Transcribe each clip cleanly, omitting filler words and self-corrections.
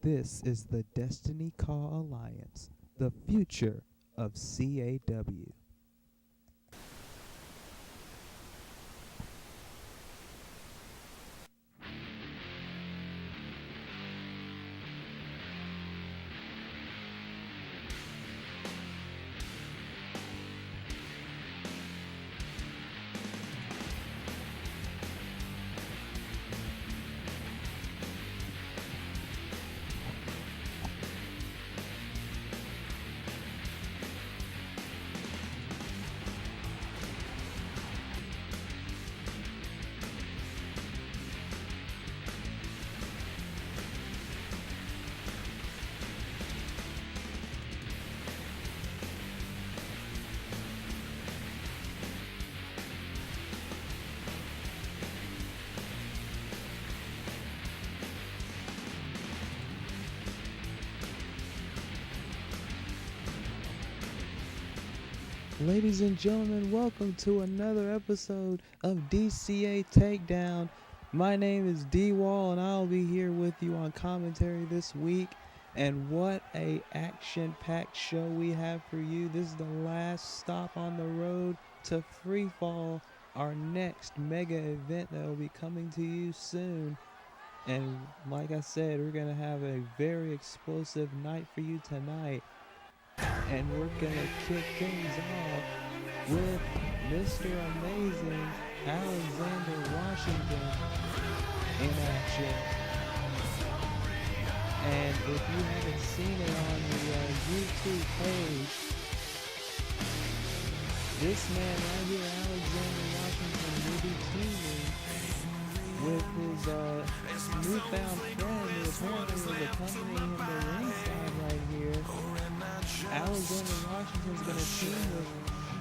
This is the Destiny Call Alliance, the future of CAW. Ladies and gentlemen, welcome to another episode of DCA Takedown. My name is D-Wall and I'll be here with you on commentary this week. And what a action-packed show we have for you. This is the last stop on the road to Freefall, our next mega event that will be coming to you soon. And like I said, we're going to have a very explosive night for you tonight. And we're gonna kick things off with Mr. Amazing Alexander Washington in action. And if you haven't seen it on the YouTube page, this man right here, Alexander Washington, will be teaming with his newfound friend who apparently was accompanying him to ringside right here. Alexander Washington's going to team with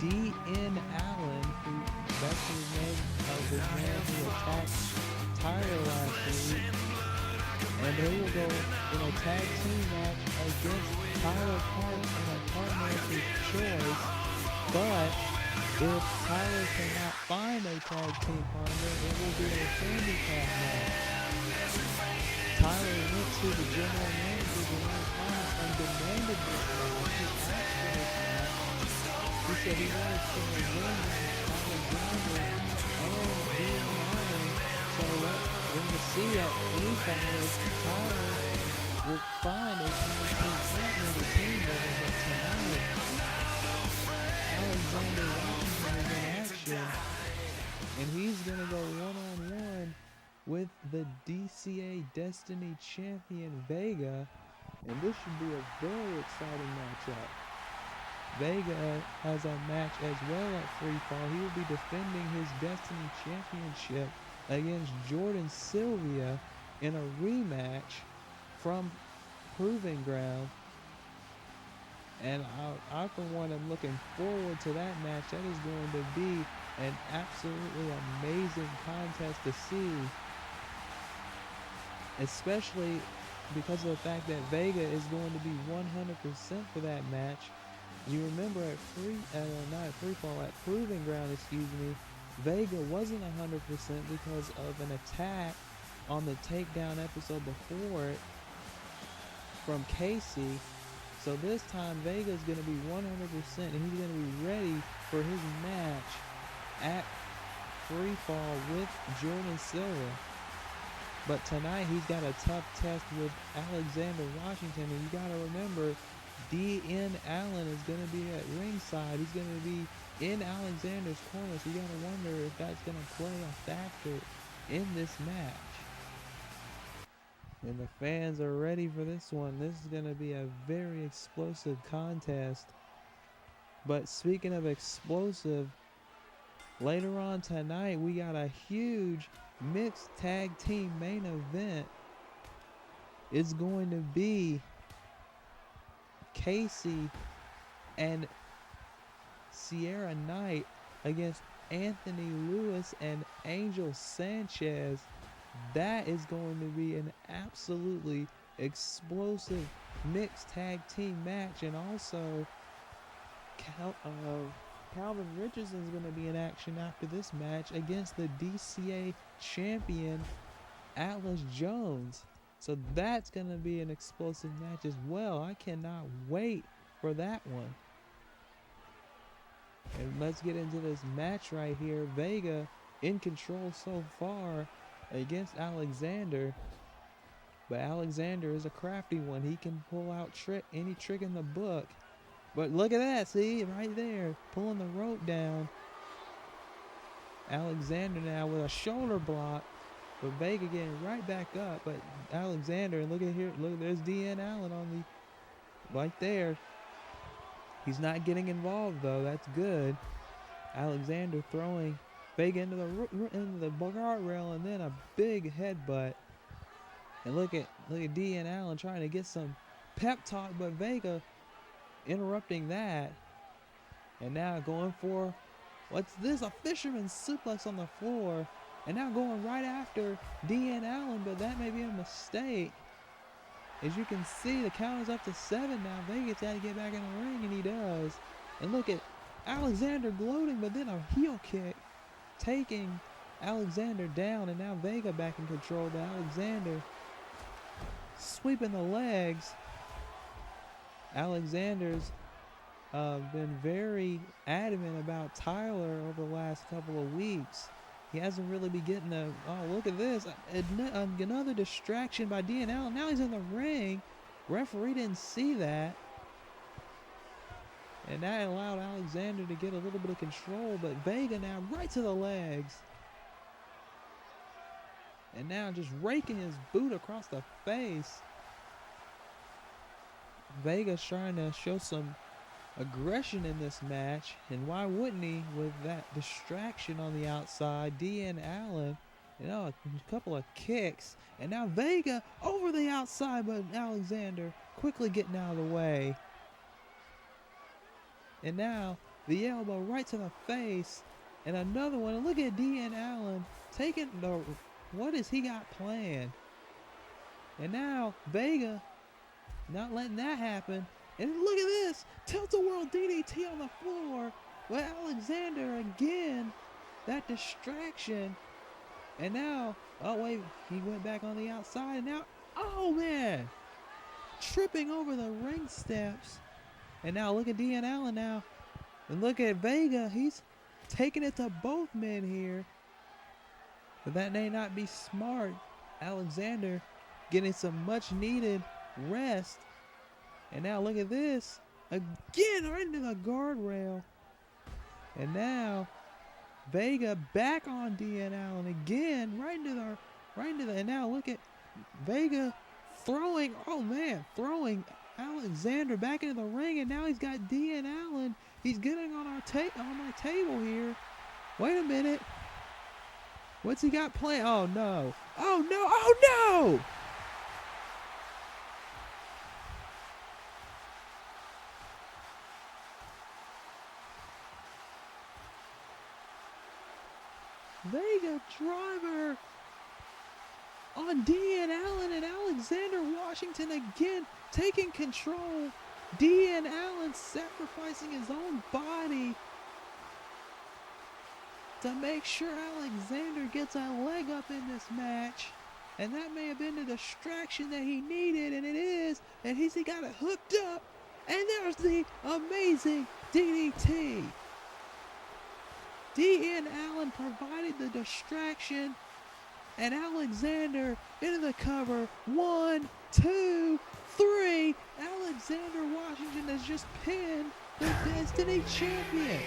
D.N. Allen, who that's the name of the man who attacked Tyler last week. And they will go in a tag team match against Tyler Park in a partner of his choice. But if Tyler cannot find a tag team partner, it will be a handicap match. Tyler went to the general manager and demanded this match. He asked for this match. He said he wanted to win Alexander and D.N. Allen. So we're going to see at Freefall if Tyler will find a tag team partner to team with him tonight. Alexander Washington is in action, and he's going to go one-on-one with the DCA Destiny Champion Vega, and this should be a very exciting matchup. Vega has a match as well at Freefall. He will be defending his Destiny Championship against Jordan Silvia in a rematch from Proving Ground. And I for one, am looking forward to that match. That is going to be an absolutely amazing contest to see, especially because of the fact that Vega is going to be 100% for that match. You remember at Proving Ground, Vega wasn't 100% because of an attack on the takedown episode before it from Casey. So this time Vega is going to be 100% and he's going to be ready for his match at Freefall with Jordan Silvia. But tonight he's got a tough test with Alexander Washington, and you got to remember D.N. Allen is going to be at ringside. He's going to be in Alexander's corner, so you got to wonder if that's going to play a factor in this match. And the fans are ready for this one. This is going to be a very explosive contest. But speaking of explosive, later on tonight, we got a huge mixed tag team main event. It's going to be Casey and Ciara Night against Anthony Lewis and Angel Sanchez. That is going to be an absolutely explosive mixed tag team match. And also Calvin Richardson is going to be in action after this match against the DCA Champion Atlas Jones. So that's going to be an explosive match as well. I cannot wait for that one. And let's get into this match right here. Vega in control so far against Alexander. But Alexander is a crafty one. He can pull out any trick in the book. But look at that, see, right there, pulling the rope down. Alexander now with a shoulder block. But Vega getting right back up. But Alexander, look at here, look, there's DN Allen on the, right there. He's not getting involved though, that's good. Alexander throwing Vega into the guardrail and then a big headbutt. And look at DN Allen trying to get some pep talk, but Vega interrupting that. And now going for, what's this? A fisherman's suplex on the floor. And now going right after DN Allen, but that may be a mistake. As you can see, the count is up to 7 now. Vega's got to get back in the ring, and he does. And look at Alexander gloating, but then a heel kick taking Alexander down, and now Vega back in control, but Alexander sweeping the legs. Alexander's been very adamant about Tyler over the last couple of weeks. He hasn't really been getting the, oh, look at this. Another distraction by DN Allen. Now he's in the ring. Referee didn't see that. And that allowed Alexander to get a little bit of control, but Vega now right to the legs. And now just raking his boot across the face. Vega's trying to show some aggression in this match, and why wouldn't he with that distraction on the outside? DN Allen, you know, a couple of kicks, and now Vega over the outside, but Alexander quickly getting out of the way. And now the elbow right to the face, and another one. And look at DN Allen taking the, what has he got planned? And now Vega not letting that happen. And look at this, tilt-a-whirl DDT on the floor. Well, Alexander again, that distraction. And now, oh wait, he went back on the outside. And now, oh man, tripping over the ring steps. And now look at DN Allen now. And look at Vega, he's taking it to both men here. But that may not be smart. Alexander getting some much needed rest. And now look at this. Again, right into the guardrail. And now Vega back on DN Allen again. Right into the, and now look at Vega throwing, oh man, throwing Alexander back into the ring. And now he's got DN Allen. He's getting on our on my table here. Wait a minute. What's he got planned? Oh no. Oh no. Oh no. Vega driver on DN Allen, and Alexander Washington again taking control. DN Allen sacrificing his own body to make sure Alexander gets a leg up in this match. And that may have been the distraction that he needed, and it is. And he got it hooked up. And there's the amazing DDT. DN Allen provided the distraction, and Alexander into the cover. 1, 2, 3. Alexander Washington has just pinned the Destiny Champion.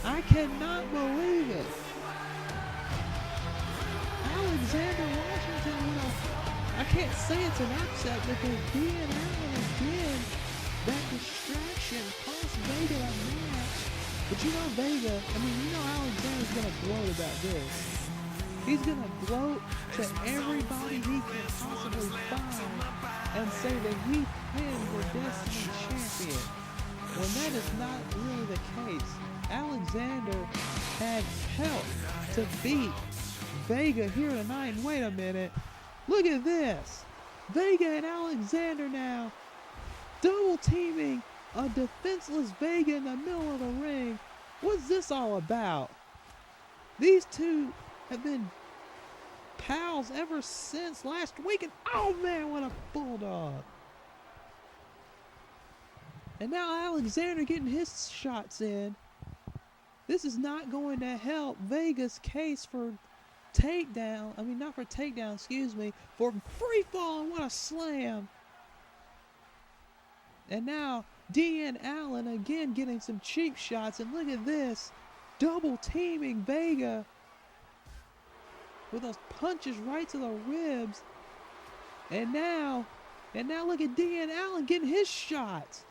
I cannot believe it. Alexander Washington, you know, I can't say it's an upset because DN Allen again, that distraction cost Vega a match. But you know Vega, I mean, you know Alexander's going to gloat about this. He's going to gloat to everybody he can possibly find and say that he pinned the Destiny Champion. When that is not really the case. Alexander had help to beat Vega here tonight. And wait a minute. Look at this. Vega and Alexander now double teaming a defenseless Vega in the middle of the ring. What's this all about? These two have been pals ever since last week. And oh man, what a bulldog. And now Alexander getting his shots in. This is not going to help Vega's case for takedown. I mean, not for takedown, excuse me, for free fall. And what a slam. And now DN Allen again getting some cheap shots. And look at this. Double teaming Vega with those punches right to the ribs. And now look at DN Allen getting his shots.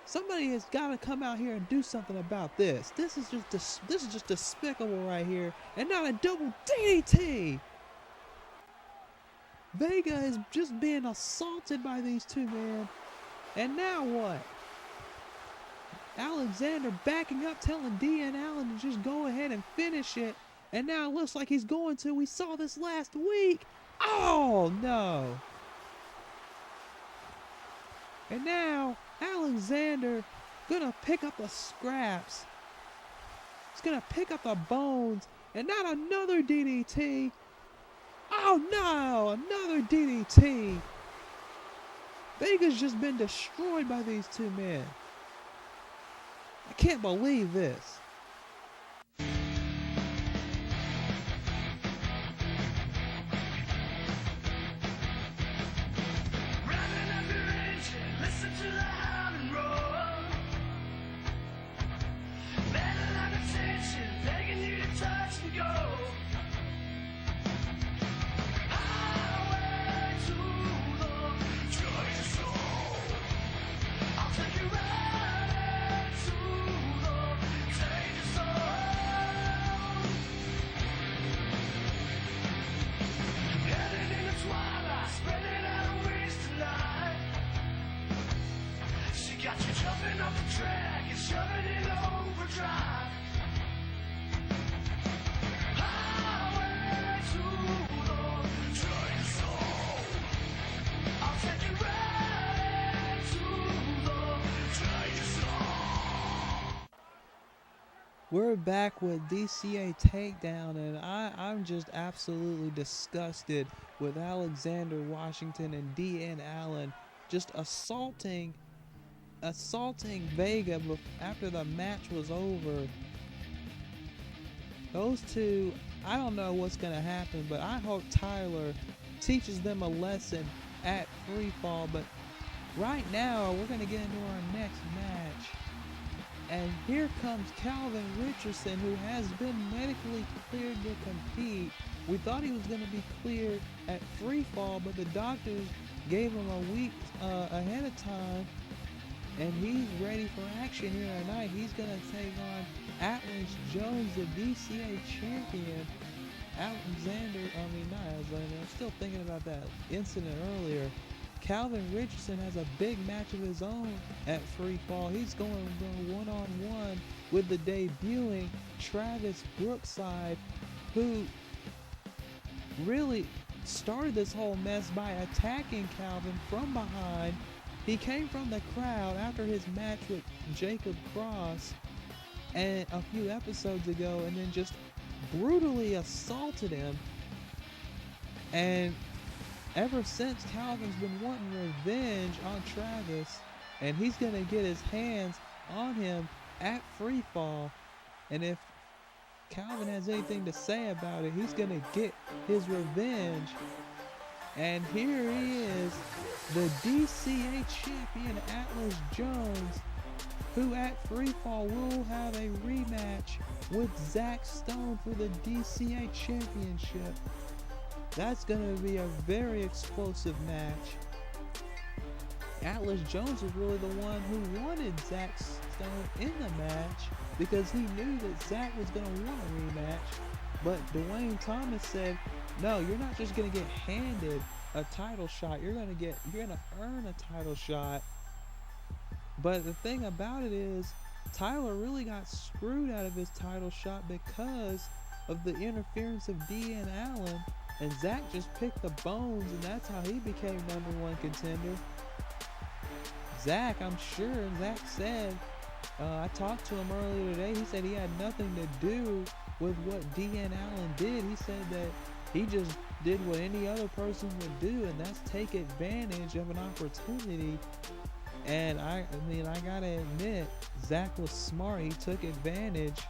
Somebody has got to come out here and do something about this. This is just despicable right here. And now a double DDT. Vega is just being assaulted by these two men. And now what? Alexander backing up, telling DN Allen to just go ahead and finish it. And now it looks like he's going to. We saw this last week. Oh, no. And now Alexander gonna pick up the scraps. He's gonna pick up the bones. And not another DDT. Oh no, another DDT. Vega's just been destroyed by these two men. I can't believe this. We're back with DCA Takedown, and I'm just absolutely disgusted with Alexander Washington and DN Allen just assaulting Vega after the match was over. Those two, I don't know what's going to happen, but I hope Tyler teaches them a lesson at Freefall. But right now, we're going to get into our next match. And here comes Calvin Richardson, who has been medically cleared to compete. We thought he was going to be cleared at Freefall, but the doctors gave him a week ahead of time. And he's ready for action here tonight. He's going to take on Atlas Jones, the DCA champion. Not Alexander. I'm still thinking about that incident earlier. Calvin Richardson has a big match of his own at Freefall. He's going one-on-one with the debuting Travis Brookside, who really started this whole mess by attacking Calvin from behind. He came from the crowd after his match with Jacob Cross and a few episodes ago, and then just brutally assaulted him. And ever since, Calvin's been wanting revenge on Travis, and he's going to get his hands on him at Freefall. And if Calvin has anything to say about it, he's going to get his revenge. And here he is, the DCA Champion Atlas Jones, who at Freefall will have a rematch with Zach Stone for the DCA Championship. That's going to be a very explosive match. Atlas Jones was really the one who wanted Zach Stone in the match because he knew that Zach was going to want a rematch. But Dwayne Thomas said, no, you're not just going to get handed a title shot. You're going to earn a title shot. But the thing about it is, Tyler really got screwed out of his title shot because of the interference of DN Allen. And Zach just picked the bones, and that's how he became #1 contender. Zach, I'm sure Zach said I talked to him earlier today. He said he had nothing to do with what Dean Allen did. He said that he just did what any other person would do, and that's take advantage of an opportunity. And I gotta admit, Zach was smart. He took advantage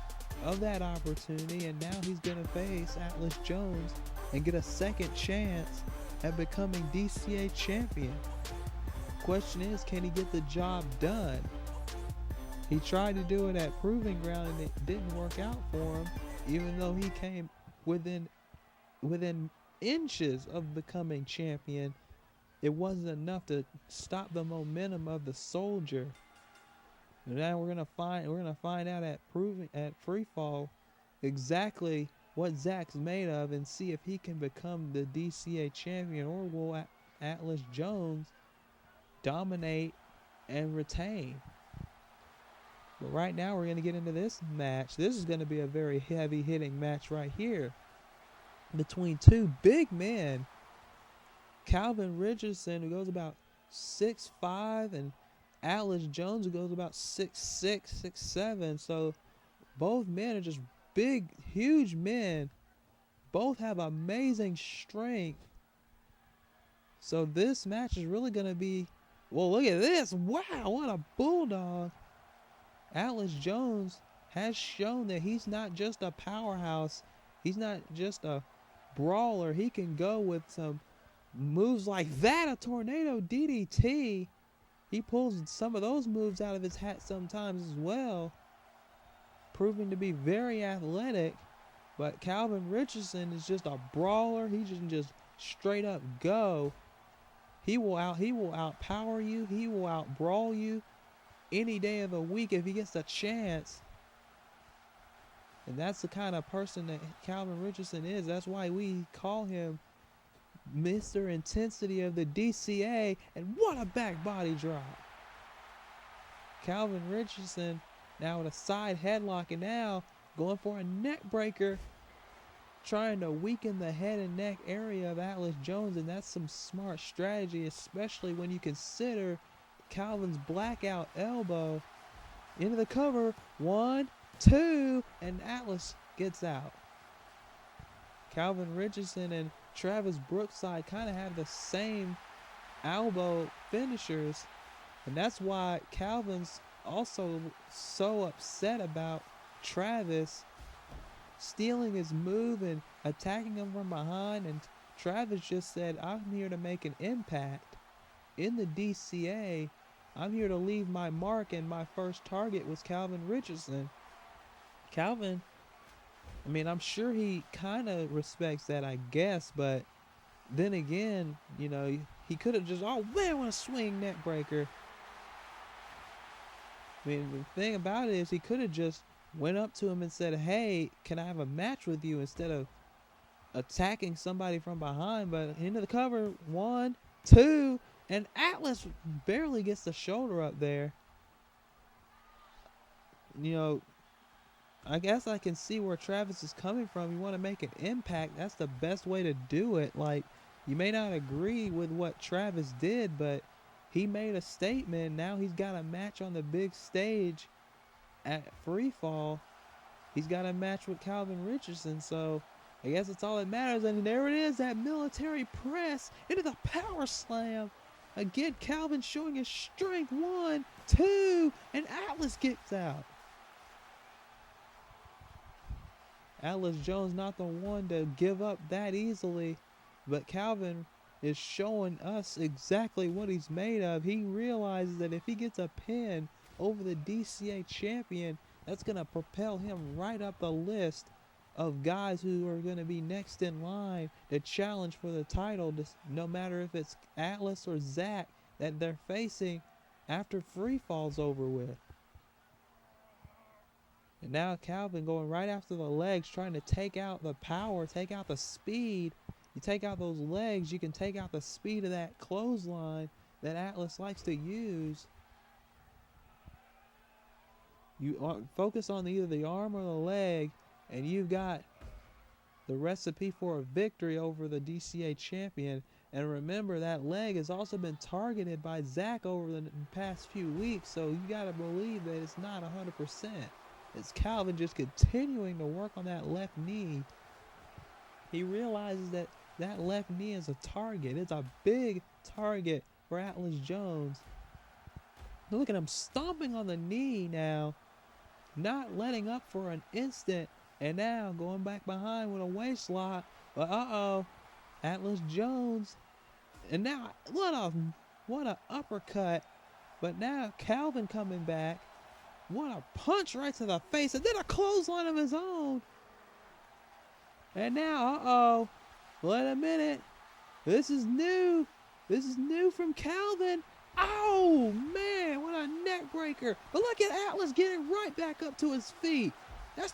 of that opportunity, and now he's gonna face Atlas Jones and get a second chance at becoming DCA champion. Question is, can he get the job done? He tried to do it at Proving Ground and it didn't work out for him, even though he came within inches of becoming champion. It wasn't enough to stop the momentum of the soldier. Now we're gonna find out at Freefall exactly what Zach's made of and see if he can become the DCA champion, or will Atlas Jones dominate and retain. But right now we're going to get into this match. This is going to be a very heavy hitting match right here between two big men. Calvin Richardson, who goes about 6'5", and Atlas Jones, who goes about 6'6", 6'7". So both men are just big, huge men. Both have amazing strength. So this match is really going to be, well, look at this. Wow, what a bulldog. Atlas Jones has shown that he's not just a powerhouse. He's not just a brawler. He can go with some moves like that, a tornado DDT. He pulls some of those moves out of his hat sometimes as well, proving to be very athletic. But Calvin Richardson is just a brawler. He can just straight up go. He will outpower you. He will outbrawl you any day of the week if he gets a chance. And that's the kind of person that Calvin Richardson is. That's why we call him Mr. Intensity of the DCA. And what a back body drop. Calvin Richardson now with a side headlock, and now going for a neck breaker, trying to weaken the head and neck area of Atlas Jones. And that's some smart strategy, especially when you consider Calvin's blackout elbow. Into the cover, 1, 2, and Atlas gets out. Calvin Richardson and Travis Brookside kind of have the same elbow finishers, and that's why Calvin's also so upset about Travis stealing his move and attacking him from behind. And Travis just said, I'm here to make an impact in the DCA. I'm here to leave my mark, and my first target was Calvin Richardson. Calvin, I mean, I'm sure he kind of respects that, I guess, but then again, you know, he could have just, oh man, what a swing neck breaker. I mean, the thing about it is he could have just went up to him and said, hey, can I have a match with you, instead of attacking somebody from behind. But into the cover, 1, 2, and Atlas barely gets the shoulder up there. You know, I guess I can see where Travis is coming from. You want to make an impact, that's the best way to do it. Like, you may not agree with what Travis did, but he made a statement. Now he's got a match on the big stage at Freefall. He's got a match with Calvin Richardson, so I guess that's all that matters. And there it is, that military press into the power slam. Again, Calvin showing his strength. 1, 2, and Atlas gets out. Atlas Jones not the one to give up that easily, but Calvin is showing us exactly what he's made of. He realizes that if he gets a pin over the DCA champion, that's going to propel him right up the list of guys who are going to be next in line to challenge for the title, no matter if it's Atlas or Zach that they're facing after Freefall's over with. And now Calvin going right after the legs, trying to take out the power, take out the speed. You take out those legs, you can take out the speed of that clothesline that Atlas likes to use. You focus on either the arm or the leg, and you've got the recipe for a victory over the DCA champion. And remember, that leg has also been targeted by Zach over the past few weeks, so you got to believe that it's not 100%. It's Calvin just continuing to work on that left knee. He realizes that that left knee is a target. It's a big target for Atlas Jones. Look at him stomping on the knee now, not letting up for an instant, and now going back behind with a waist lock. But Atlas Jones, and now what a uppercut. But now Calvin coming back. What a punch right to the face, and then a clothesline of his own. And now, wait a minute. This is new. This is new from Calvin. Oh, man, what a neck breaker. But look at Atlas getting right back up to his feet. That's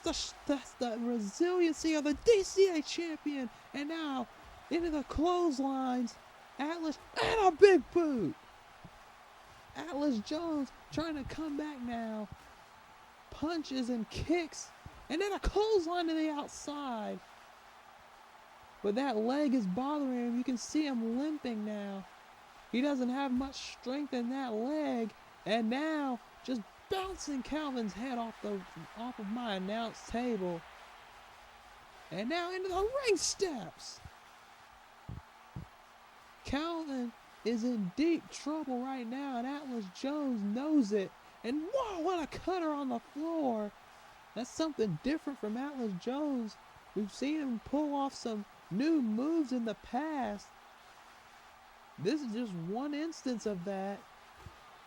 the resiliency of the DCA champion. And now, into the clotheslines. Atlas, and a big boot. Atlas Jones trying to come back now. Punches and kicks. And then a clothesline to the outside. But that leg is bothering him. You can see him limping now. He doesn't have much strength in that leg. And now, just bouncing Calvin's head off of my announce table. And now into the ring steps. Calvin is in deep trouble right now, and Atlas Jones knows it. And whoa, what a cutter on the floor. That's something different from Atlas Jones. We've seen him pull off some new moves in the past. This is just one instance of that.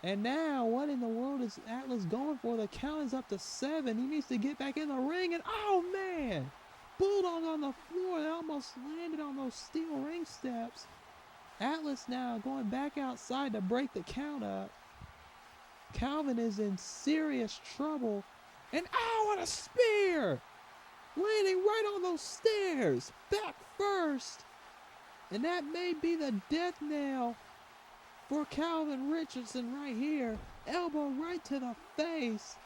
And now, what in the world is Atlas going for? The count is up to 7. He needs to get back in the ring, and oh man! Bulldog on the floor. They almost landed on those steel ring steps. Atlas now going back outside to break the count up. Calvin is in serious trouble. And oh, what a spear! Landing right on those stairs. Back first. And that may be the death knell for Calvin Richardson right here. Elbow right to the face.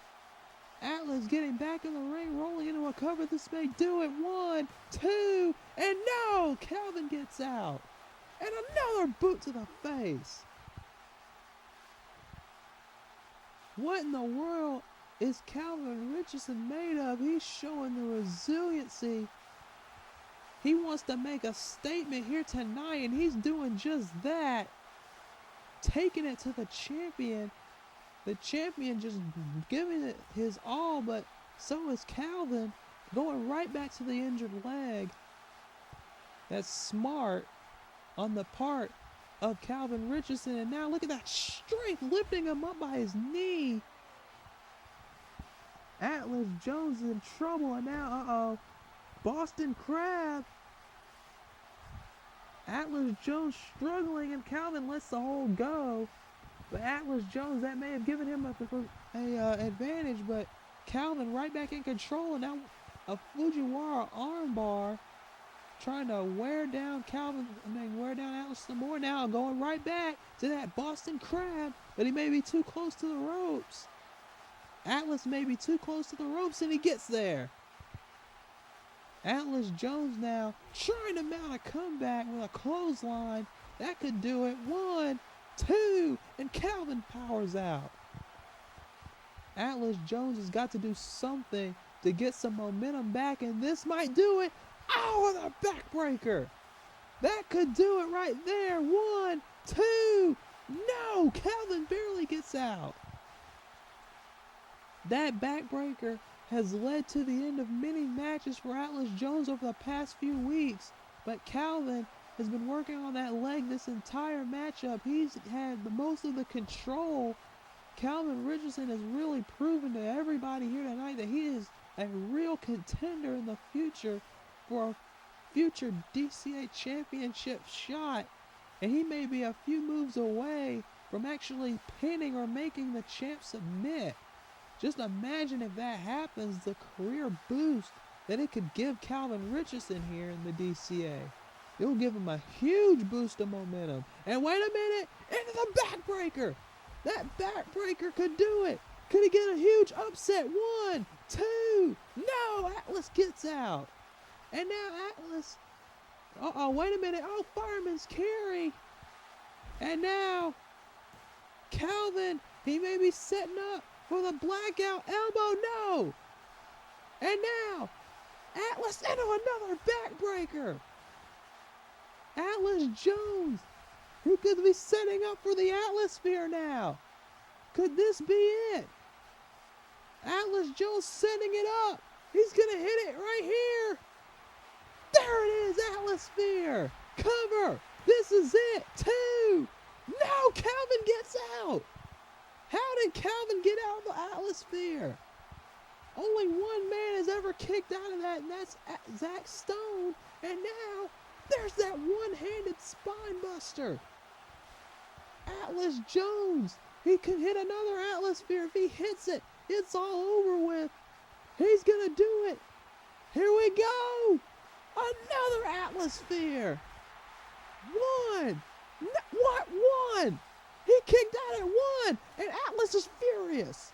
Atlas getting back in the ring, rolling into a cover. This may do it. 1, 2, and no! Calvin gets out. And another boot to the face. What in the world is Calvin Richardson made of? He's showing the resiliency. He wants to make a statement here tonight, and he's doing just that. Taking it to the champion. The champion just giving it his all, but so is Calvin. Going right back to the injured leg. That's smart on the part of Calvin Richardson. And now look at that strength lifting him up by his knee. Atlas Jones is in trouble, and now, Boston Crab. Atlas Jones struggling, and Calvin lets the hold go. But Atlas Jones, that may have given him a advantage, but Calvin right back in control, and now a Fujiwara armbar. Trying to wear down Atlas some more now, going right back to that Boston Crab, but he may be too close to the ropes. Atlas may be too close to the ropes, and he gets there. Atlas Jones now trying to mount a comeback with a clothesline. That could do it. 1, 2, and Calvin powers out. Atlas Jones has got to do something to get some momentum back, and this might do it. Oh, with a backbreaker. That could do it right there. 1, 2. No, Calvin barely gets out. That backbreaker has led to the end of many matches for Atlas Jones over the past few weeks. But Calvin has been working on that leg this entire matchup. He's had the most of the control. Calvin Richardson has really proven to everybody here tonight that he is a real contender in the future for a future DCA championship shot. And he may be a few moves away from actually pinning or making the champ submit. Just imagine if that happens, the career boost that it could give Calvin Richardson here in the DCA. It will give him a huge boost of momentum. And wait a minute, into the backbreaker. That backbreaker could do it. Could he get a huge upset? 1, 2. No, Atlas gets out. And now Atlas Uh-oh, wait a minute. Oh, fireman's carry. And now, Calvin, he may be setting up for the blackout elbow. No. And now, Atlas into another backbreaker. Atlas Jones, who could be setting up for the Atmosphere now. Could this be it? Atlas Jones setting it up. He's going to hit it right here. There it is, Atmosphere. Cover. This is it. 2. No, Calvin gets out. How did Calvin get out of the Atmosphere? Only one man has ever kicked out of that, and that's Zach Stone. And now, there's that one-handed spine buster. Atlas Jones. He can hit another Atmosphere. If he hits it, it's all over with. He's going to do it. Here we go. Another Atmosphere. 1. No, what? 1? He kicked out at 1. And Atlas is furious.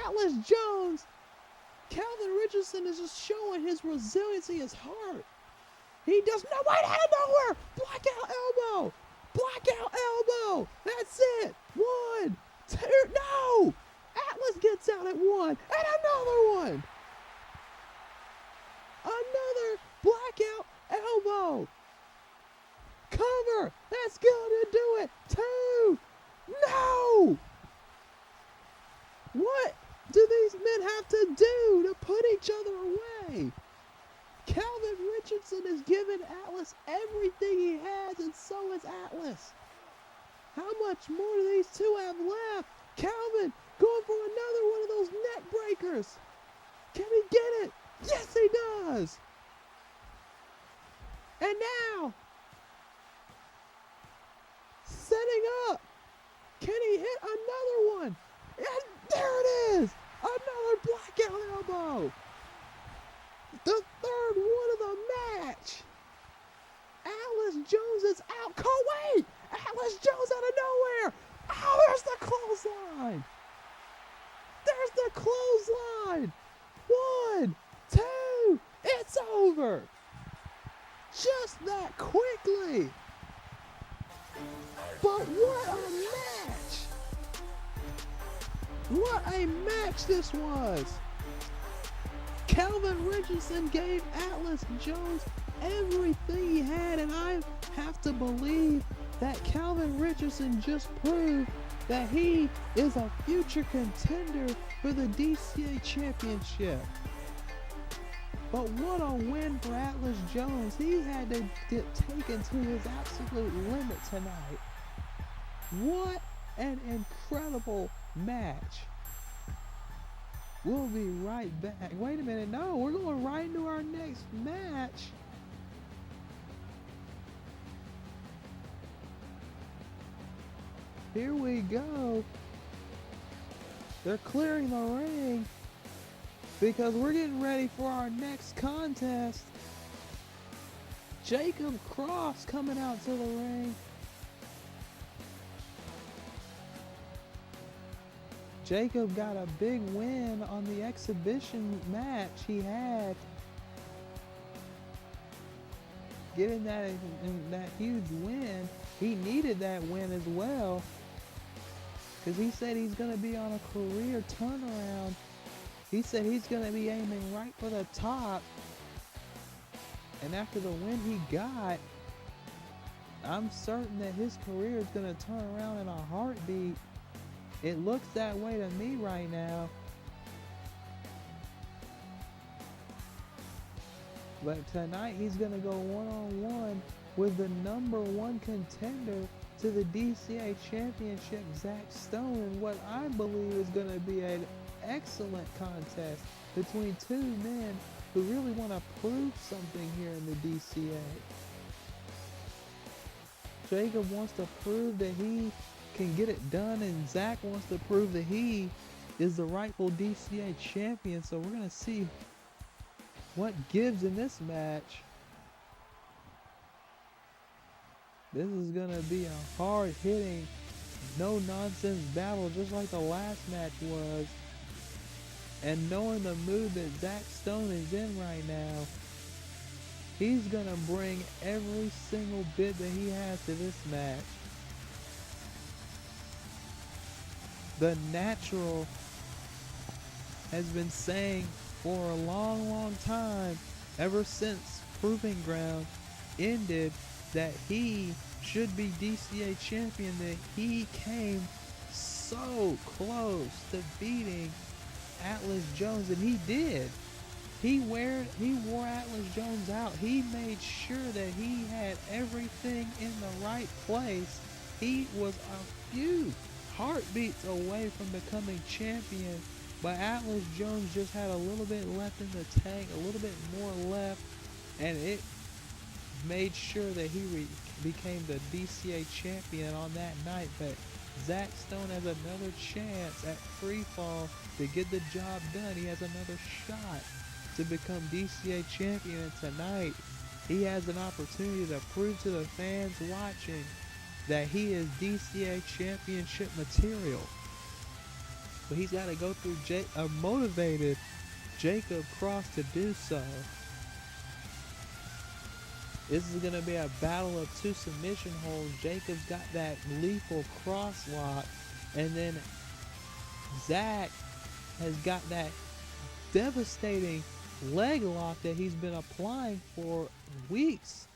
Atlas Jones. Calvin Richardson is just showing his resiliency, his heart. He does no wait out of nowhere. Blackout elbow. Blackout elbow. That's it. 1, 2. No. Atlas gets out at 1. And another one. Another blackout elbow. Cover. That's going to do it. 2. No. What do these men have to do to put each other away? Calvin Richardson has given Atlas everything he has, and so has Atlas. How much more do these two have left? Calvin going for another one of those neck breakers. Can he get it? Yes, he does. And now, setting up. Can he hit another one? And there it is. Another blackout elbow. The third one of the match. Atlas Jones is out. Oh, wait. Atlas Jones out of nowhere. Oh, there's the clothesline. There's the clothesline. 1, 2. It's over. Just that quickly. But what a match. What a match this was. Calvin Richardson gave Atlas Jones everything he had, and I have to believe that Calvin Richardson just proved that he is a future contender for the DCA Championship. But what a win for Atlas Jones. He had to get taken to his absolute limit tonight. What an incredible match. We'll be right back. Wait a minute. No, we're going right into our next match. Here we go. They're clearing the ring because we're getting ready for our next contest. Jacob Cross coming out to the ring. Jacob got a big win on the exhibition match he had. Getting that huge win. He needed that win as well, because he said he's going to be on a career turnaround. He said he's going to be aiming right for the top. And after the win he got, I'm certain that his career is going to turn around in a heartbeat. It looks that way to me right now. But tonight he's going to go one-on-one with the #1 contender to the DCA Championship, Zach Stone, in what I believe is going to be an excellent contest between two men who really want to prove something here in the DCA. Jacob wants to prove that he can get it done, and Zach wants to prove that he is the rightful DCA champion. So we're going to see what gives in this match. This is going to be a hard-hitting, no-nonsense battle just like the last match was. And knowing the mood that Zach Stone is in right now, He's going to bring every single bit that he has to this match. The Natural has been saying for a long, long time, ever since Proving Ground ended, that he should be DCA champion, that he came so close to beating Atlas Jones, and he did. He wore Atlas Jones out. He made sure that he had everything in the right place. He was a few heartbeats away from becoming champion, but Atlas Jones just had a little bit left in the tank, a little bit more left, and it made sure that he became the DCA champion on that night. But Zach Stone has another chance at Freefall to get the job done. He has another shot to become DCA champion, and tonight he has an opportunity to prove to the fans watching that he is DCA championship material. But he's got to go through a motivated Jacob Cross to do so. This is going to be a battle of two submission holds. Jacob's got that lethal cross lock, and then Zach has got that devastating leg lock that he's been applying for weeks.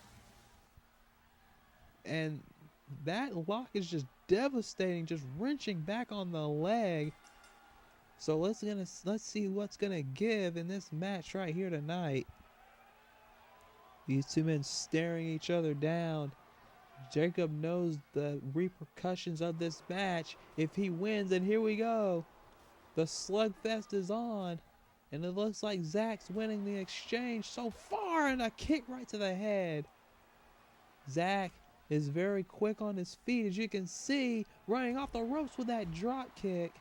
And that lock is just devastating, just wrenching back on the leg. So let's see what's gonna give in this match right here tonight. These two men staring each other down. Jacob knows the repercussions of this match if he wins, and here we go. The slugfest is on, and it looks like Zach's winning the exchange so far, and a kick right to the head. Zach is very quick on his feet, as you can see, running off the ropes with that drop kick.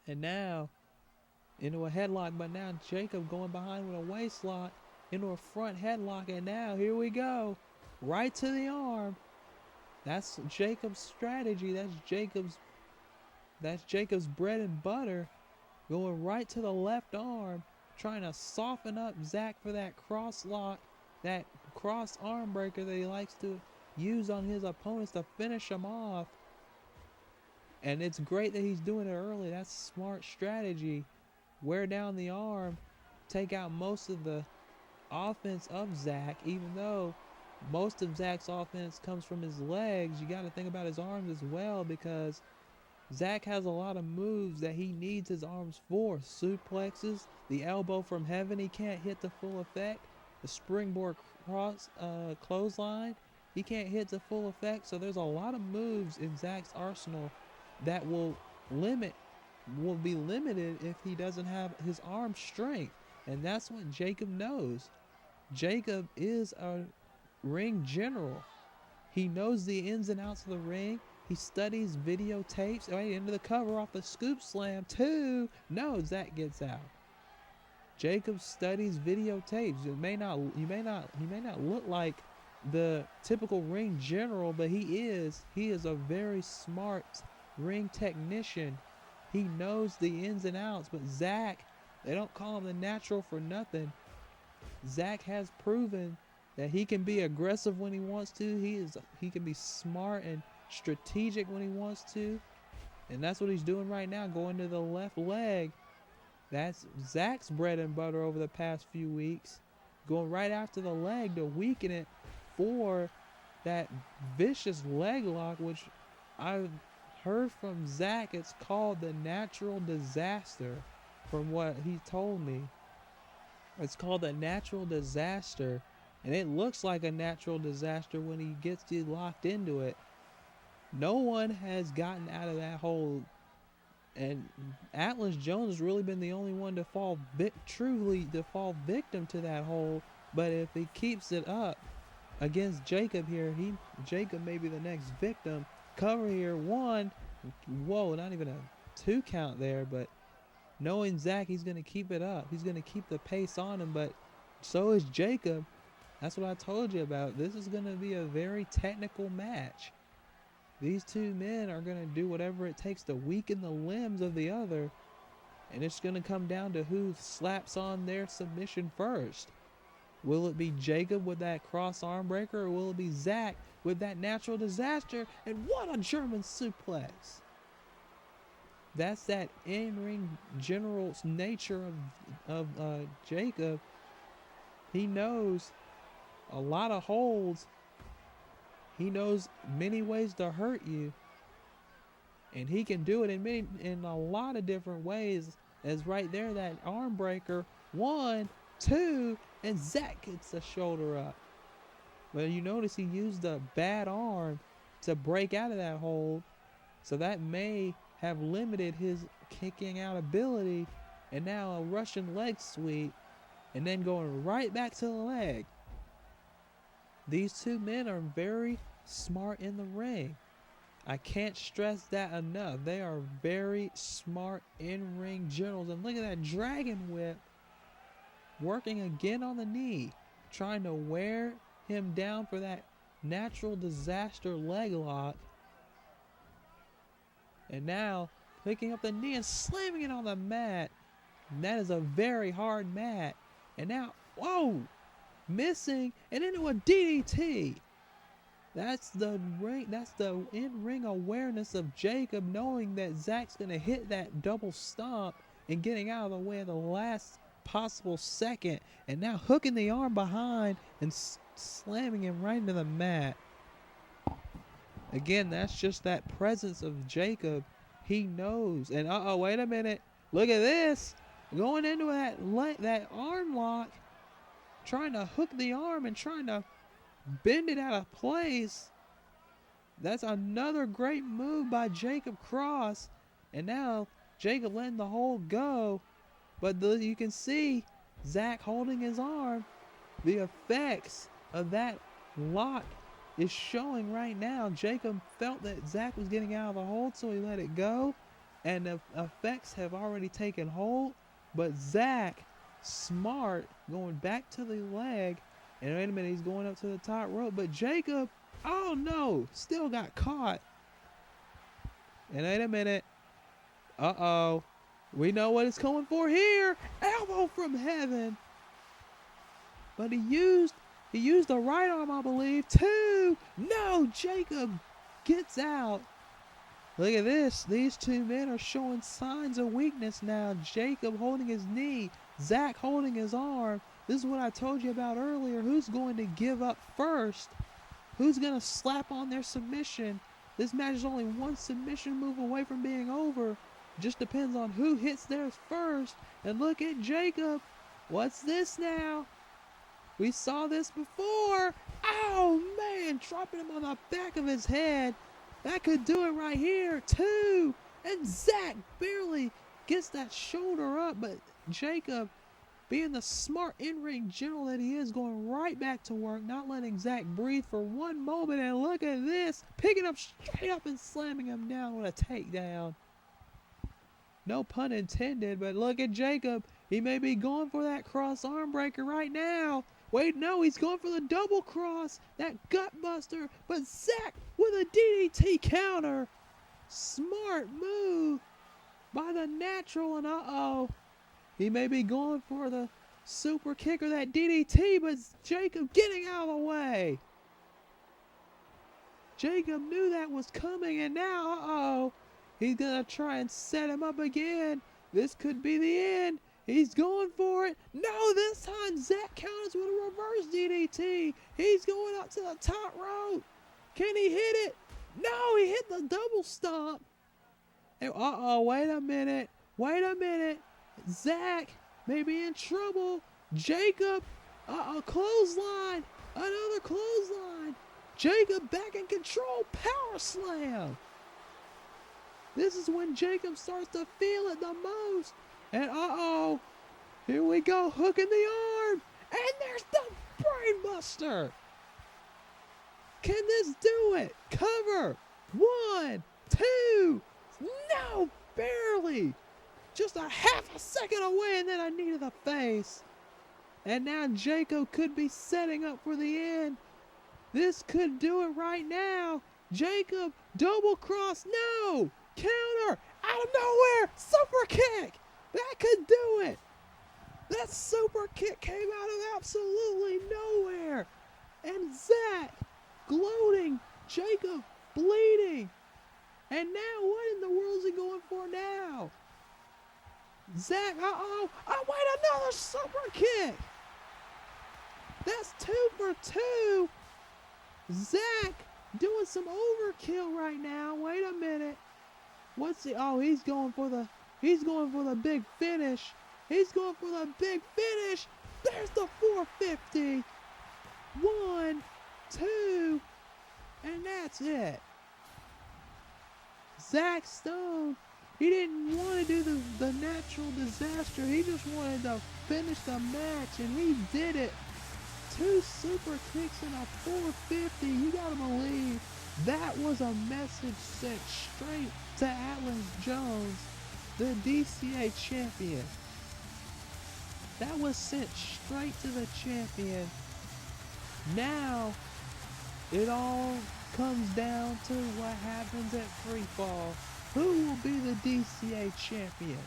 And now into a headlock, but now Jacob going behind with a waist lock into a front headlock, and now here we go, right to the arm. That's Jacob's strategy. That's Jacob's bread and butter, going right to the left arm, trying to soften up Zach for that cross lock, that cross arm breaker that he likes to use on his opponents to finish them off. And it's great that he's doing it early. That's smart strategy. Wear down the arm, take out most of the offense of Zach. Even though most of Zach's offense comes from his legs, you got to think about his arms as well, because Zach has a lot of moves that he needs his arms for. Suplexes, the elbow from heaven, he can't hit to full effect. The springboard cross clothesline, he can't hit to full effect. So there's a lot of moves in Zach's arsenal that will be limited if he doesn't have his arm strength. And that's what Jacob knows. Jacob is a ring general. He knows the ins and outs of the ring. He studies videotapes. Right into the cover off the scoop slam. 2. No, Zach gets out. Jacob studies videotapes. He may not look like the typical ring general, but he is a very smart ring technician. He knows the ins and outs. But Zach, they don't call him the Natural for nothing. Zach has proven that he can be aggressive when he wants to. He can be smart and strategic when he wants to, and that's what he's doing right now, going to the left leg. That's Zach's bread and butter over the past few weeks, going right after the leg to weaken it for that vicious leg lock, which I've heard from Zach, it's called the Natural Disaster. From what he told me, it's called the Natural Disaster, and it looks like a natural disaster when he gets you locked into it. No one has gotten out of that hole, and Atlas Jones has really been the only one to fall victim to that hole. But if he keeps it up against Jacob here, Jacob may be the next victim. Cover here, 1. Whoa, not even a 2 count there, but knowing Zach, he's going to keep it up. He's going to keep the pace on him, but so is Jacob. That's what I told you about. This is going to be a very technical match. These two men are going to do whatever it takes to weaken the limbs of the other. And it's going to come down to who slaps on their submission first. Will it be Jacob with that cross arm breaker, or will it be Zach with that natural disaster? And what a German suplex. That's that in-ring general nature of Jacob. He knows a lot of holds. He knows many ways to hurt you. And he can do it in a lot of different ways. As right there, that arm breaker. 1, 2, and Zach gets the shoulder up. But you notice he used a bad arm to break out of that hold. So that may have limited his kicking out ability. And now a Russian leg sweep. And then going right back to the leg. These two men are very smart in the ring. I can't stress that enough. They are very smart in-ring generals. And look at that dragon whip. Working again on the knee. Trying to wear him down for that natural disaster leg lock. And now picking up the knee and slamming it on the mat. And that is a very hard mat. And now, whoa! Missing and into a DDT. That's the in-ring awareness of Jacob, knowing that Zach's going to hit that double stomp and getting out of the way of the last possible second. And now hooking the arm behind and slamming him right into the mat. Again, that's just that presence of Jacob. He knows. And wait a minute. Look at this. Going into that arm lock. Trying to hook the arm and trying to bend it out of place. That's another great move by Jacob Cross. And now Jacob letting the hold go. But you can see Zach holding his arm. The effects of that lock is showing right now. Jacob felt that Zach was getting out of the hold, so he let it go. And the effects have already taken hold. But Zach, smart, going back to the leg. And wait a minute, he's going up to the top rope. But Jacob, oh no, still got caught. And wait a minute. Uh-oh. We know what it's coming for here. Elbow from heaven. But he used the right arm, I believe. 2. No, Jacob gets out. Look at this. These two men are showing signs of weakness now. Jacob holding his knee. Zach holding his arm. This is what I told you about earlier. Who's going to give up first? Who's going to slap on their submission? This match is only one submission move away from being over. Just depends on who hits theirs first. And look at Jacob. What's this now? We saw this before. Oh, man. Dropping him on the back of his head. That could do it right here. 2. And Zach barely gets that shoulder up. But Jacob, being the smart in-ring general that he is, going right back to work. Not letting Zach breathe for one moment. And look at this. Picking up straight up and slamming him down with a takedown. No pun intended, but look at Jacob. He may be going for that cross arm breaker right now. Wait, no, he's going for the double cross. That gut buster. But Zach with a DDT counter. Smart move by the natural. And uh-oh. He may be going for the super kick or that DDT, but Jacob getting out of the way. Jacob knew that was coming, and now, uh-oh. He's going to try and set him up again. This could be the end. He's going for it. No, this time Zach counters with a reverse DDT. He's going up to the top rope. Can he hit it? No, he hit the double stomp. And uh-oh, wait a minute. Wait a minute. Zach may be in trouble. Jacob, clothesline. Another clothesline. Jacob back in control. Power slam. This is when Jacob starts to feel it the most. And uh-oh, here we go, hooking the arm. And there's the brainbuster. Can this do it? Cover. 1, 2. No, barely. Just a half a second away, and then I needed the face. And now Jacob could be setting up for the end. This could do it right now. Jacob, double cross. No. Counter. Out of nowhere. Super kick. That could do it. That super kick came out of absolutely nowhere. And Zach gloating, Jacob bleeding. And now what in the world is he going for now? Zach, oh wait, another super kick. That's 2 for 2. Zach doing some overkill right now. Wait a minute. What's he? Oh, he's going for the big finish. He's going for the big finish. There's the 450. 1, 2, and that's it. Zach Stone, he didn't want to do the natural disaster. He just wanted to finish the match, and he did it. 2 super kicks and a 450. You gotta believe that was a message sent straight to Atlas Jones, the DCA champion. That was sent straight to the champion. Now, it all comes down to what happens at Freefall. Who will be the DCA champion?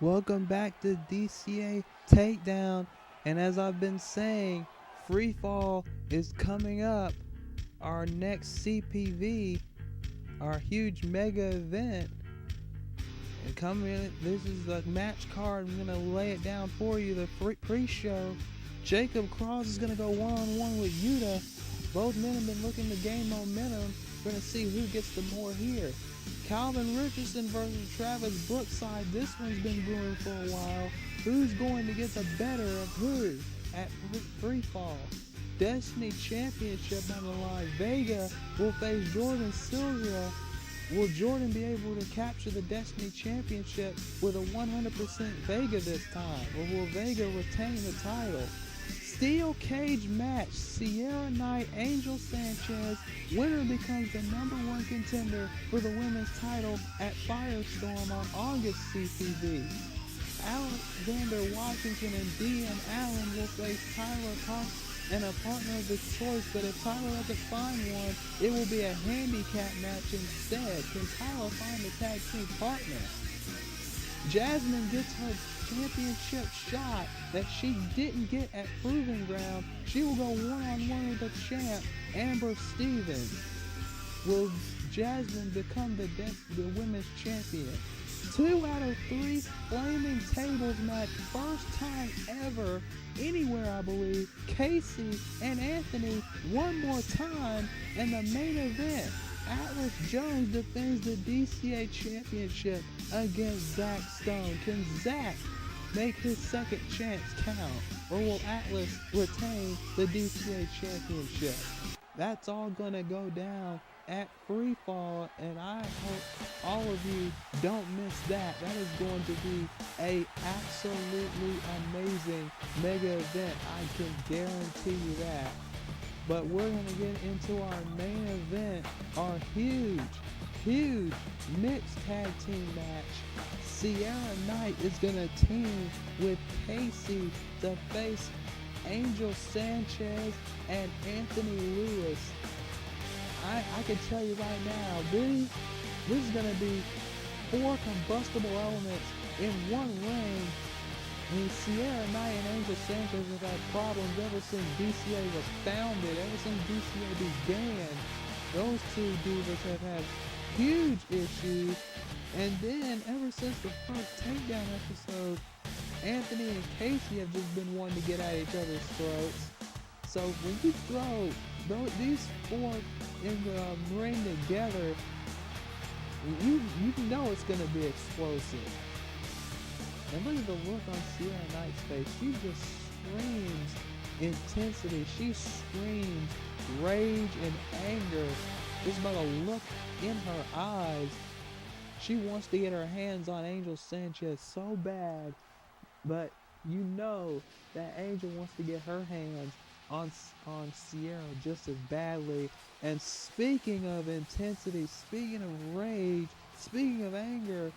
Welcome back to DCA Takedown, and as I've been saying, Freefall is coming up. Our next CPV, our huge mega event, and coming. This is the match card. I'm gonna lay it down for you. The pre-show. Jacob Cross is gonna go one-on-one with Yuta. Both men have been looking to gain momentum. We're gonna see who gets the more here. Calvin Richardson versus Travis Brookside. This one's been brewing for a while. Who's going to get the better of who at Freefall? Destiny Championship on the line. Vega will face Jordan Silvia. Will Jordan be able to capture the Destiny Championship with a 100% Vega this time? Or will Vega retain the title? Steel cage match. Ciara Night, Angel Sanchez. Winner becomes the #1 contender for the women's title at Firestorm on August CPV. Alexander Washington and Dean Allen will face Tyler Cox and a partner of his choice, but if Tyler doesn't find one, it will be a handicap match instead. Can Tyler find a tag team partner? Jasmine gets her championship shot that she didn't get at Proving Ground. She will go one-on-one with the champ, Amber Stevens. Will Jasmine become the women's champion? 2 out of 3 Flaming Tables match. First time ever, anywhere I believe. Casey and Anthony one more time. And the main event, Atlas Jones defends the DCA Championship against Zach Stone. Can Zach make his second chance count? Or will Atlas retain the DCA Championship? That's all gonna go down at Freefall, and I hope all of you don't miss that. That is going to be a absolutely amazing mega event. I can guarantee you that. But we're going to get into our main event, our huge mixed tag team match. Ciara Night is going to team with Casey to face Angel Sanchez and Anthony Lewis. I can tell you right now, this is going to be 4 combustible elements in one ring. I mean, Ciara Night and Angel Sanchez have had problems ever since DCA was founded, ever since DCA began. Those two divas have had huge issues. And then, ever since the first Takedown episode, Anthony and Casey have just been wanting to get at each other's throats. So when you throw these 4 in the ring together, you know it's going to be explosive. And look at the look on Ciara Night's face. She just screams intensity. She screams rage and anger. There's about a look in her eyes. She wants to get her hands on Angel Sanchez so bad. But you know that Angel wants to get her hands on Ciara just as badly. And speaking of intensity, speaking of rage, speaking of anger,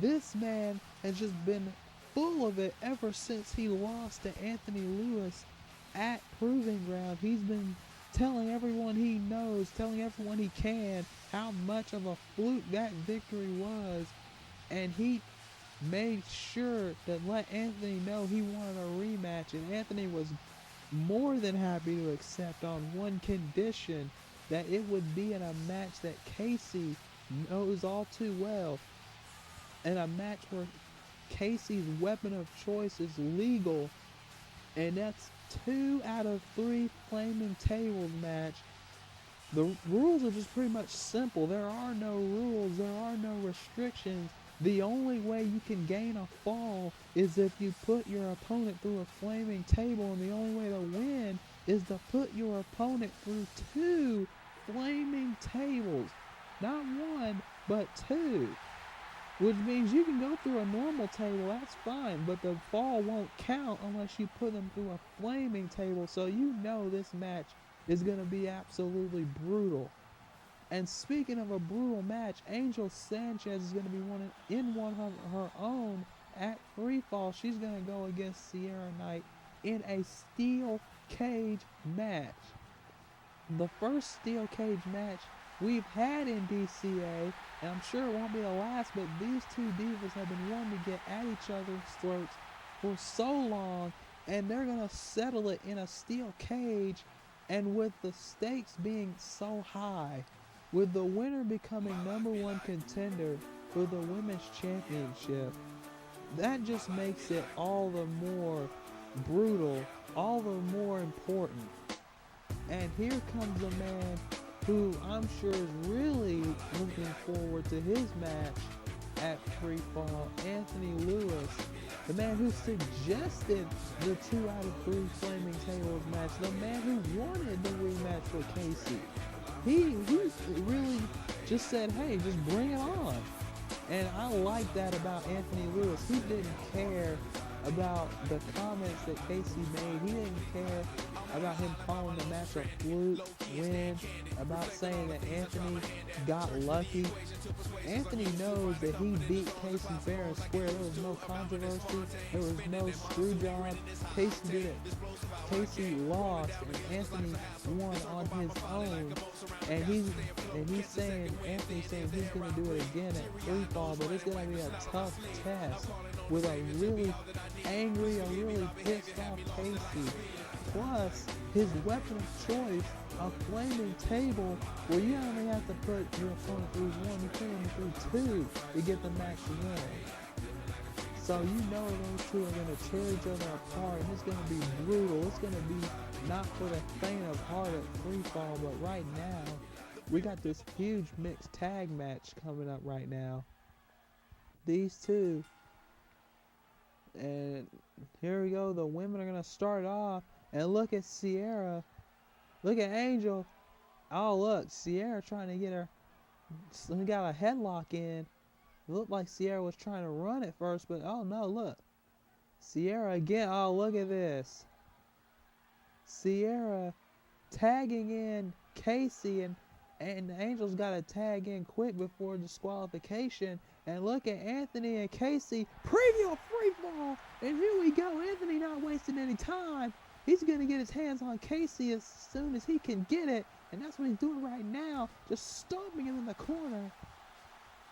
this man has just been full of it ever since he lost to Anthony Lewis at Proving Ground. He's been telling everyone he knows, telling everyone he can, how much of a fluke that victory was. And he made sure to let Anthony know he wanted a rematch. And Anthony was more than happy to accept on one condition, that it would be in a match that Casey knows all too well. And a match where Casey's weapon of choice is legal. And that's 2 out of 3 flaming tables match. The rules are just pretty much simple. There are no rules. There are no restrictions. The only way you can gain a fall is if you put your opponent through a flaming table. And the only way to win is to put your opponent through 2 flaming tables. Not 1, but 2. Which means you can go through a normal table, that's fine, but the fall won't count unless you put them through a flaming table. So you know this match is going to be absolutely brutal. And speaking of a brutal match, Angel Sanchez is going to be in one of her own at Freefall. She's going to go against Ciara Night in a steel cage match. The first steel cage match we've had in DCA, and I'm sure it won't be the last, but these 2 divas have been wanting to get at each other's throats for so long, and they're going to settle it in a steel cage. And with the stakes being so high, with the winner becoming #1 contender for the women's championship, that just makes it all the more brutal, all the more important. And here comes a man who I'm sure is really looking forward to his match at Freefall, Anthony Lewis, the man who suggested the 2 out of 3 flaming tables match, the man who wanted the rematch with Casey. He really just said, hey, just bring it on. And I like that about Anthony Lewis. He didn't care about the comments that Casey made. He didn't care about him calling the match a fluke win, about saying that Anthony got lucky. Anthony knows that he beat Casey fair and square. There was no controversy. There was no screw job. Casey did it. Casey lost, and Anthony won on his own. And he's saying, Anthony's saying he's going to do it again at Freefall, but it's going to be a tough test with a really angry, a really pissed off Casey. Plus, his weapon of choice, a flaming table, where you only have to put your opponent through 1, you put him through 2 to get the match win. So you know those 2 are going to tear each other apart, and it's going to be brutal. It's going to be not for the faint of heart at Freefall, but right now, we got this huge mixed tag match coming up right now. These 2. And here we go. The women are going to start off. And look at Ciara. Look at Angel. Oh, look, Ciara trying to get her. He got a headlock in. It looked like Ciara was trying to run at first, but oh no, look. Ciara again. Oh, look at this. Ciara tagging in Casey, and the Angels got to tag in quick before disqualification. And look at Anthony and Casey. Preview of Freefall. And here we go. Anthony not wasting any time. He's going to get his hands on Casey as soon as he can get it. And that's what he's doing right now. Just stomping him in the corner.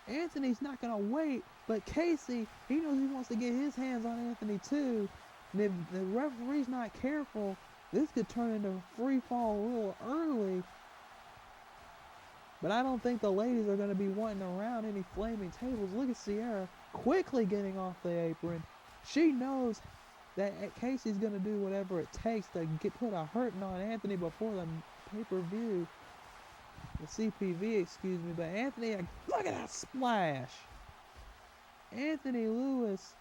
Anthony's not going to wait. But Casey, he knows he wants to get his hands on Anthony too. And if the referee's not careful, this could turn into free fall a little early. But I don't think the ladies are going to be wanting around any flaming tables. Look at Ciara quickly getting off the apron. She knows that Casey's going to do whatever it takes to put a hurting on Anthony before the pay-per-view. The CPV, excuse me. But Anthony, look at that splash. Anthony Lewis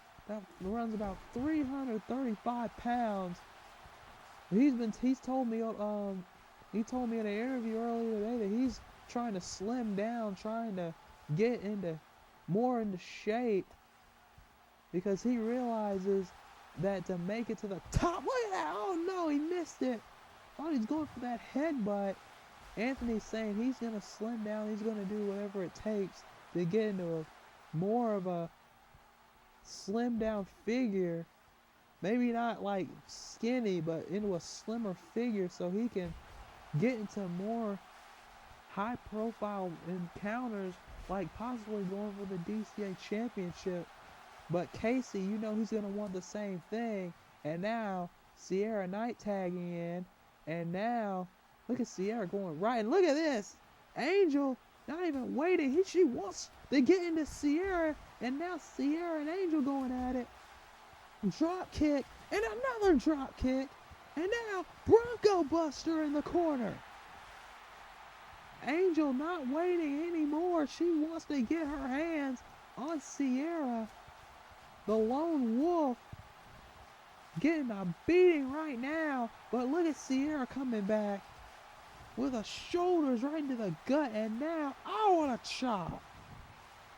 runs about 335 pounds. He's told me he told me in an interview earlier today that he's trying to slim down, trying to get more into shape, because he realizes that to make it to the top, look at that, oh no, he missed it. Oh, he's going for that headbutt. Anthony's saying he's going to slim down, he's going to do whatever it takes to get into more of a slim down figure. Maybe not like skinny, but into a slimmer figure so he can get into more high profile encounters, like possibly going for the DCA Championship. But Casey, you know he's going to want the same thing. And now Ciara Night tagging in. And now look at Ciara going right. And look at this. Angel not even waiting. She wants to get into Ciara. And now Ciara and Angel going at it. Drop kick. And another drop kick. And now Bronco Buster in the corner. Angel not waiting anymore. She wants to get her hands on Ciara. The Lone Wolf getting a beating right now. But look at Ciara coming back with her shoulders right into the gut. And now, oh, what a chop.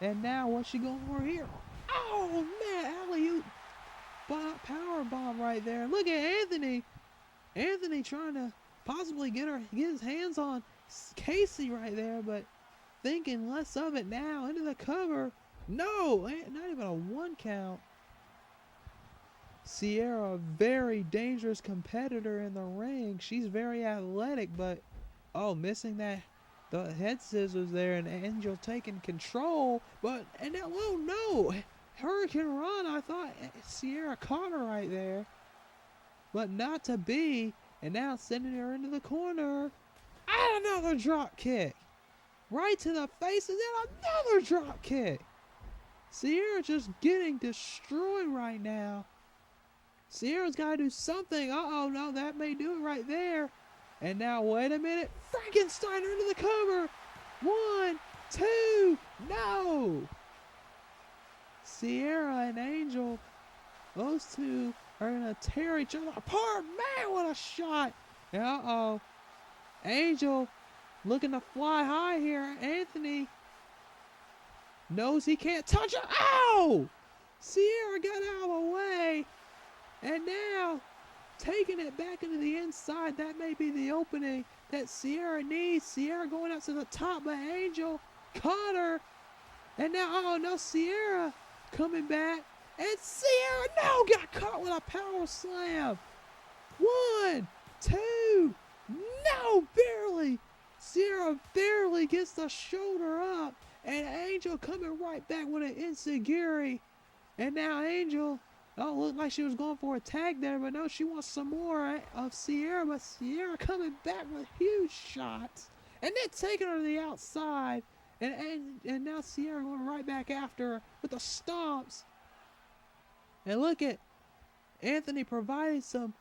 And now what's she going for here? Oh, man, alley-oop. Power bomb right there. Look at Anthony. Anthony trying to possibly get his hands on Casey right there, but thinking less of it now. Into the cover. No, not even a 1 count. Ciara, a very dangerous competitor in the ring. She's very athletic, but missing the head scissors there, and Angel taking control. And now, oh no, Hurricane Run. I thought Ciara caught her right there, but not to be. And now sending her into the corner. And another drop kick. Right to the face, and then another drop kick. Ciara just getting destroyed right now. Ciara's got to do something. Uh-oh, no, that may do it right there. And now, wait a minute. Frankensteiner into the cover. 1, 2, no. Ciara and Angel, those two are going to tear each other apart. Man, what a shot. Uh-oh. Angel looking to fly high here. Anthony knows he can't touch her. Ow! Ciara got out of the way. And now taking it back into the inside. That may be the opening that Ciara needs. Ciara going out to the top, but Angel caught her. And now, oh no, Ciara coming back. And Ciara, no, got caught with a power slam. 1, 2, no, barely. Ciara barely gets the shoulder up. And Angel coming right back with an enziguri. And now Angel, looked like she was going for a tag there, but no, she wants some more of Ciara. But Ciara coming back with huge shots. And then taking her to the outside. And now Ciara going right back after her with the stomps. And look at Anthony providing some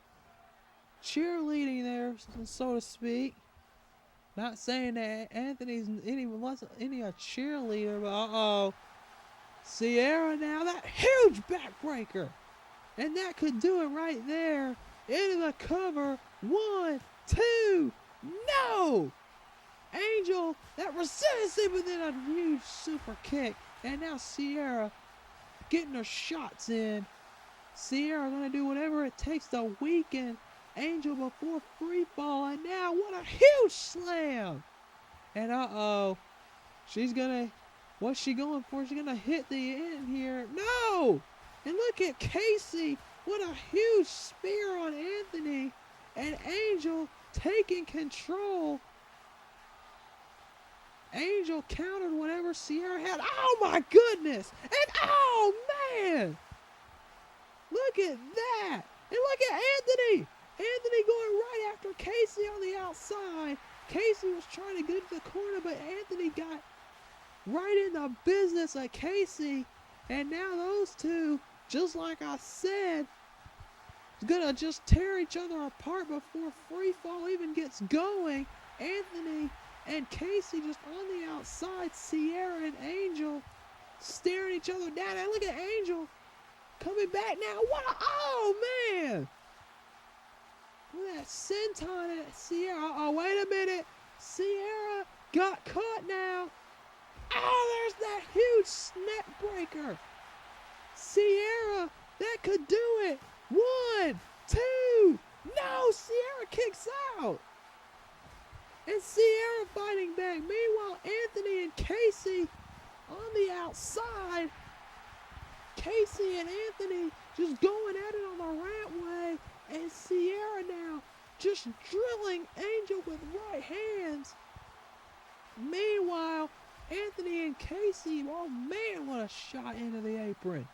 cheerleading there, so to speak. Not saying that Anthony's any a cheerleader, but Ciara now, that huge backbreaker. And that could do it right there. Into the cover. 1, 2, no! Angel, that resisted, but then a huge super kick. And now Ciara getting her shots in. Ciara gonna do whatever it takes to weaken Angel before free fall. And now what a huge slam. And what's she going for? She's gonna hit the end here. No! And look at Casey. What a huge spear on Anthony. And Angel taking control. Angel countered whatever Ciara had. Oh my goodness! And oh man! Look at that! And look at Anthony! Anthony going right after Casey on the outside. Casey was trying to get to the corner, but Anthony got right in the business of Casey. And now those two, just like I said, gonna just tear each other apart before free fall even gets going. Anthony and Casey just on the outside. Ciara and Angel staring each other down. And look at Angel coming back now. Oh man! Look at that senton at Ciara. Oh, wait a minute. Ciara got caught now. Oh, there's that huge snap breaker. Ciara, that could do it. 1, 2. No, Ciara kicks out. And Ciara fighting back. Meanwhile, Anthony and Casey on the outside. Casey and Anthony just going at it on the rampway. And Ciara now just drilling Angel with right hands. Meanwhile, Anthony and Casey, oh man, what a shot into the apron.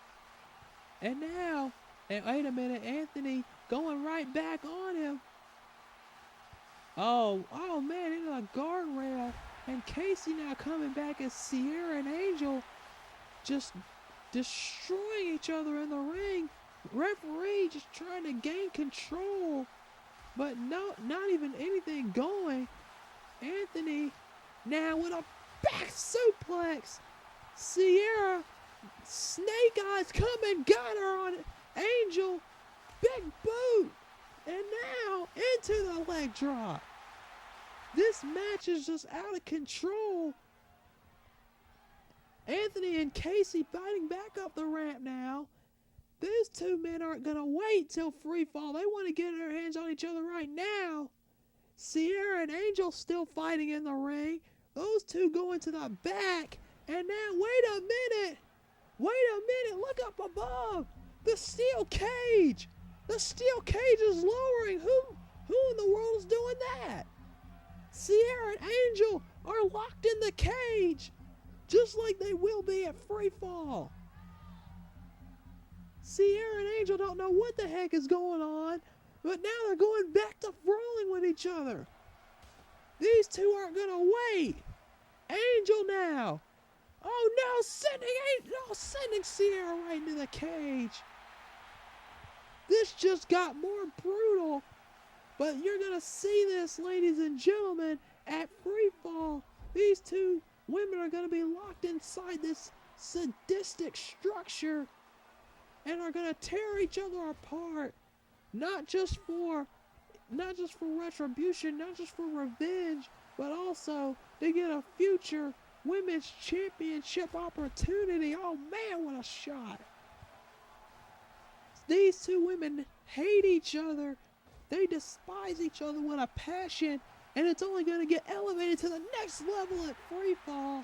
And now, and wait a minute, Anthony going right back on him. Oh man, into the guardrail. And Casey now coming back as Ciara and Angel just destroying each other in the ring. Referee just trying to gain control, but not even anything going. Anthony now with a back suplex. Ciara, snake eyes coming, got her on Angel. Big boot. And now into the leg drop. This match is just out of control. Anthony and Casey fighting back up the ramp now. These two men aren't going to wait till free fall. They want to get their hands on each other right now. Ciara and Angel still fighting in the ring. Those two going to the back. And now, wait a minute. Look up above. The steel cage. The steel cage is lowering. Who in the world is doing that? Ciara and Angel are locked in the cage. Just like they will be at free fall. Ciara and Angel don't know what the heck is going on, but now they're going back to brawling with each other. These two aren't going to wait. Angel now. Oh no, sending Ciara right into the cage. This just got more brutal, but you're going to see this, ladies and gentlemen, at free fall. These two women are going to be locked inside this sadistic structure and are going to tear each other apart, not just for retribution, not just for revenge, but also to get a future women's championship opportunity. Oh man, what a shot. These two women hate each other. They despise each other with a passion, and it's only going to get elevated to the next level at free fall.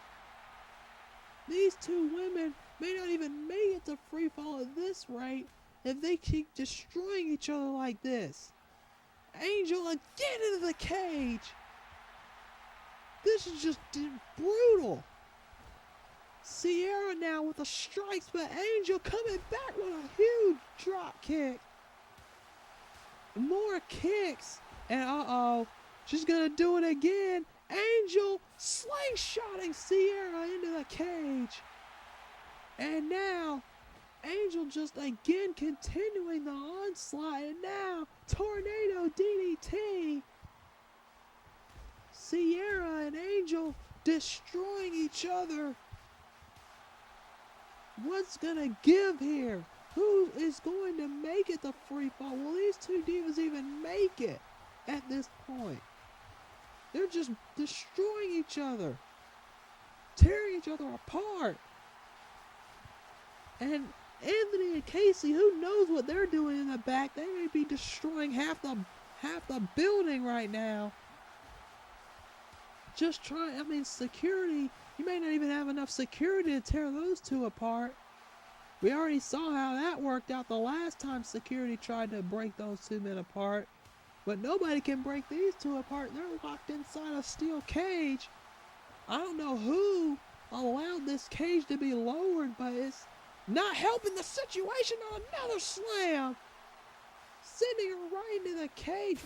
These two women may not even make it to free fall at this rate if they keep destroying each other like this. Angel again into the cage. This is just brutal. Ciara now with the strikes, but Angel coming back with a huge drop kick. More kicks. And she's going to do it again. Angel slingshotting Ciara into the cage. And now, Angel just again continuing the onslaught. And now, Tornado DDT. Ciara and Angel destroying each other. What's going to give here? Who is going to make it to free fall? Will these two divas even make it at this point? They're just destroying each other, tearing each other apart. And Anthony and Casey, who knows what they're doing in the back? They may be destroying half the building right now. Just trying, I mean, security, you may not even have enough security to tear those two apart. We already saw how that worked out the last time security tried to break those two men apart. But nobody can break these two apart. They're locked inside a steel cage. I don't know who allowed this cage to be lowered, but it's not helping the situation. On another slam, sending her right into the cage.